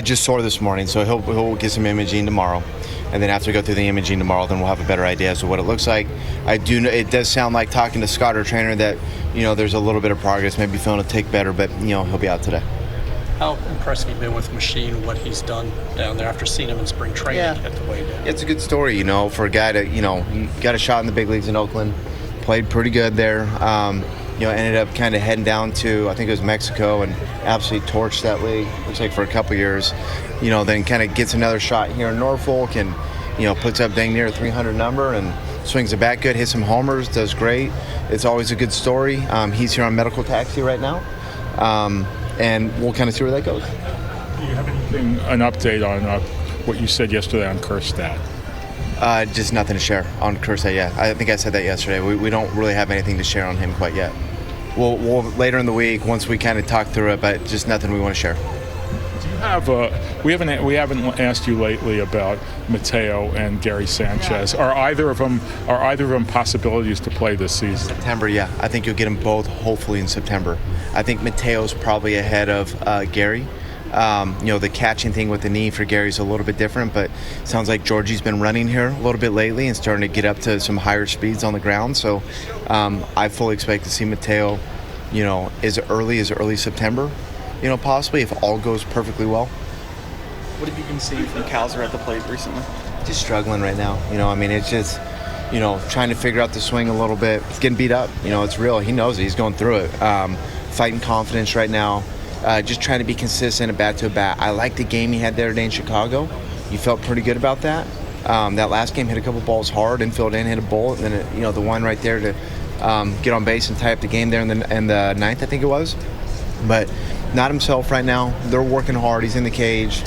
Just sore this morning, so he'll get some imaging tomorrow, and then after we go through the imaging tomorrow, then we'll have a better idea as to what it looks like. I do know it does sound like, talking to Scott, our trainer, that there's a little bit of progress, maybe feeling a tick better, but he'll be out today. How impressed have you been with Machín, what he's done down there after seeing him in spring training at the way down? It's a good story, for a guy to he got a shot in the big leagues in Oakland, played pretty good there. Ended up kind of heading down to, I think it was Mexico, and absolutely torched that league, looks like for a couple years. Then kind of gets another shot here in Norfolk and, puts up dang near a 300 number and swings the bat good, hits some homers, does great. It's always a good story. He's here on medical taxi right now, and we'll kind of see where that goes. Do you have an update on what you said yesterday on Kjerstad? Just nothing to share on Kjerstad yet. I think I said that yesterday. We don't really have anything to share on him quite yet. We'll later in the week, once we kind of talk through it, but just nothing we want to share. Do you have we haven't asked you lately about Mateo and Gary Sanchez. Are either of them possibilities to play this season? September, yeah. I think you'll get them both hopefully in September. I think Mateo's probably ahead of Gary. The catching thing with the knee for Gary's a little bit different, but it sounds like Georgie's been running here a little bit lately and starting to get up to some higher speeds on the ground. So I fully expect to see Mateo, as early as early September, possibly, if all goes perfectly well. What have you been seeing from Calzer at the plate recently? Just struggling right now. It's just, trying to figure out the swing a little bit. It's getting beat up. It's real. He knows it. He's going through it. Fighting confidence right now. Just trying to be consistent at bat to bat. I like the game he had there today in Chicago. You felt pretty good about that. That last game, hit a couple balls hard, infield in, hit a bullet, and then the one right there to get on base and tie up the game there in the ninth, I think it was. But not himself right now. They're working hard. He's in the cage.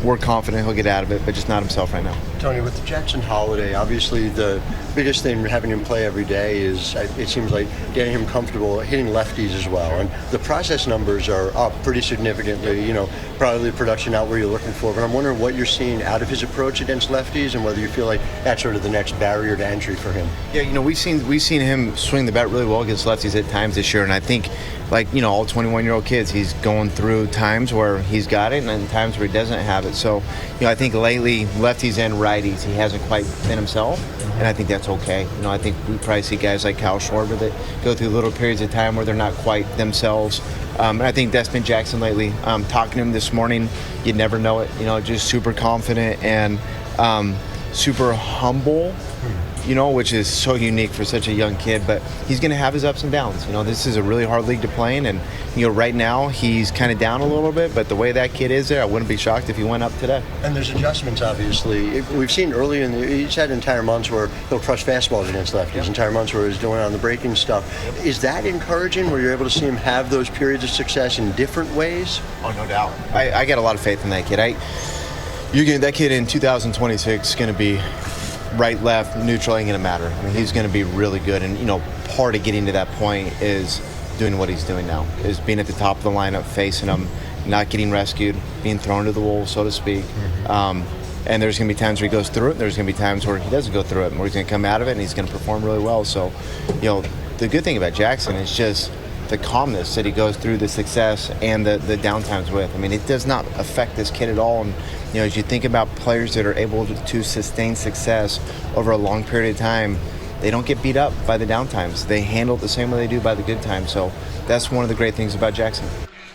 We're confident he'll get out of it, but just not himself right now. Tony, with the Jackson holiday, obviously the biggest thing having him play every day is, it seems like, getting him comfortable hitting lefties as well. And the process numbers are up pretty significantly, probably the production not where you're looking for. But I'm wondering what you're seeing out of his approach against lefties and whether you feel like that's sort of the next barrier to entry for him. Yeah, we've seen him swing the bat really well against lefties at times this year, and I think, all 21-year-old kids, he's going through times where he's got it and then times where he doesn't have it. So, I think lately, lefties and righties, he hasn't quite been himself, and I think that's okay. I think we probably see guys like Kyle Schwarber that go through little periods of time where they're not quite themselves. And I think that's been Jackson lately. Talking to him this morning, you'd never know it. Just super confident and super humble, which is so unique for such a young kid. But he's going to have his ups and downs. This is a really hard league to play in, and right now he's kind of down a little bit. But the way that kid is there, I wouldn't be shocked if he went up today. And there's adjustments, obviously. We've seen early he's had entire months where he'll crush fastballs against lefties, entire months where he's doing on the breaking stuff. Is that encouraging, where you're able to see him have those periods of success in different ways? Oh, no doubt. I got a lot of faith in that kid. That kid in 2026 is going to be right, left, neutral, ain't going to matter. He's going to be really good. And, part of getting to that point is doing what he's doing now, is being at the top of the lineup, facing them, not getting rescued, being thrown to the wolves, so to speak. And there's going to be times where he goes through it, and there's going to be times where he doesn't go through it, where he's going to come out of it, and he's going to perform really well. So, the good thing about Jackson is just the calmness that he goes through the success and the downtimes with. It does not affect this kid at all. And, as you think about players that are able to sustain success over a long period of time, they don't get beat up by the downtimes. They handle it the same way they do by the good times. So that's one of the great things about Jackson.